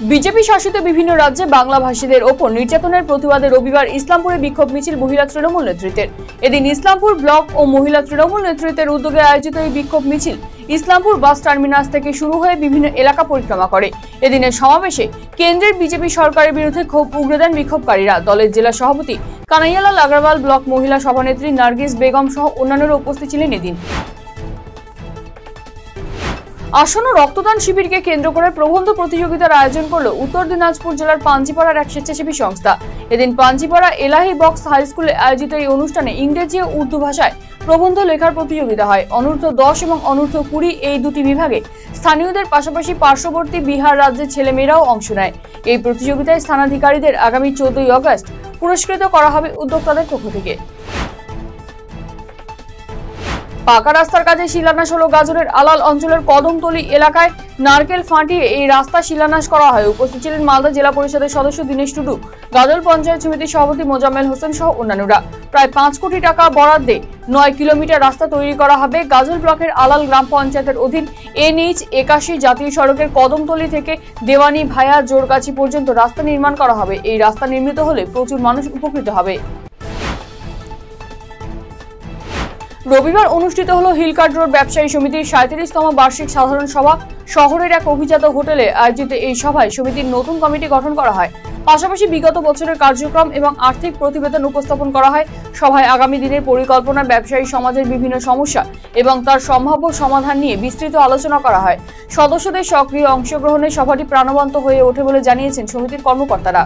BJP শাসিত বিভিন্ন রাজ্যে বাংলা ভাষীদের ওপর নির্যাতনের প্রতিবাদে রবিবার ইসলামপুরে বিক্ষোভ মিছিল মহিলা তৃণমূল নেতৃত্বের। এদিন ইসলামপুর ব্লক ও মহিলা তৃণমূল নেতৃত্বের উদ্যোগে আয়োজিত এই বিক্ষোভ মিছিল ইসলামপুর বাস টার্মিনাস থেকে শুরু হয়ে বিভিন্ন এলাকা পরিক্রমা করে। এদিনের সমাবেশে কেন্দ্রের বিজেপি সরকারের বিরুদ্ধে ক্ষোভ উগরে দেন বিক্ষোভকারীরা। দলের জেলা সভাপতি কানাইয়ালাল আগরওয়াল, ব্লক মহিলা সভানেত্রী নার্গিস বেগম সহ অন্যান্যরা উপস্থিত ছিলেন। এদিন আসন্ন রক্তদান শিবিরকে কেন্দ্র করে প্রবন্ধ প্রতিযোগিতার আয়োজন করল উত্তর দিনাজপুর জেলার পাঞ্জিপাড়ার এক স্বেচ্ছাসেবী সংস্থা। এদিন পাঞ্জিপাড়া এলাহি বক্স হাই স্কুলে আয়োজিত এই অনুষ্ঠানে ইংরেজি ও উর্দু ভাষায় প্রবন্ধ লেখার প্রতিযোগিতা হয়। অনূর্ধ্ব 10 এবং অনূর্ধ্ব 20 এই দুটি বিভাগে স্থানীয়দের পাশাপাশি পার্শ্ববর্তী বিহার রাজ্যের ছেলেমেয়েরাও অংশ নেয়। এই প্রতিযোগিতায় স্থানাধিকারীদের আগামী 14 আগস্ট পুরস্কৃত করা হবে উদ্যোক্তাদের পক্ষ থেকে। পাকা রাস্তার কাজে শিলান্যাস হলো গাজরের আলাল অঞ্চলের কদমতলী এলাকায় নারকেল ফাটিয়ে এই রাস্তা শিলান্যাস করা হয়। উপস্থিত ছিলেন মালদা জেলা পরিষদের সদস্য দীনেশ টুডু, গাজল পঞ্চায়েত সমিতির সভাপতি মোজাম্মেল হোসেন সহ অন্যান্যরা। প্রায় 5 কোটি টাকা বরাদ্দে 9 কিলোমিটার রাস্তা তৈরি করা হবে। গাজল ব্লকের আলাল গ্রাম পঞ্চায়েতের অধীন NH 81 জাতীয় সড়কের কদমতলী থেকে দেওয়ানি ভায়া জোরগাছি পর্যন্ত রাস্তা নির্মাণ করা হবে। এই রাস্তা নির্মিত হলে প্রচুর মানুষ উপকৃত হবে। রবিবার অনুষ্ঠিত হলো হিলকার্ট রোড ব্যবসায়ী সমিতির 37তম বার্ষিক সাধারণ সভা। শহরের এক অভিজাত হোটেলে আয়োজিত এই সভায় সমিতির নতুন কমিটি গঠন করা হয়। পাশাপাশি বিগত বছরের কার্যক্রম এবং আর্থিক প্রতিবেদন উপস্থাপন করা হয়। সভায় আগামী দিনের পরিকল্পনা, ব্যবসায়ী সমাজের বিভিন্ন সমস্যা এবং তার সম্ভাব্য সমাধান নিয়ে বিস্তৃত আলোচনা করা হয়। সদস্যদের সক্রিয় অংশগ্রহণে সভাটি প্রাণবন্ত হয়ে ওঠে বলে জানিয়েছেন সমিতির কর্মকর্তারা।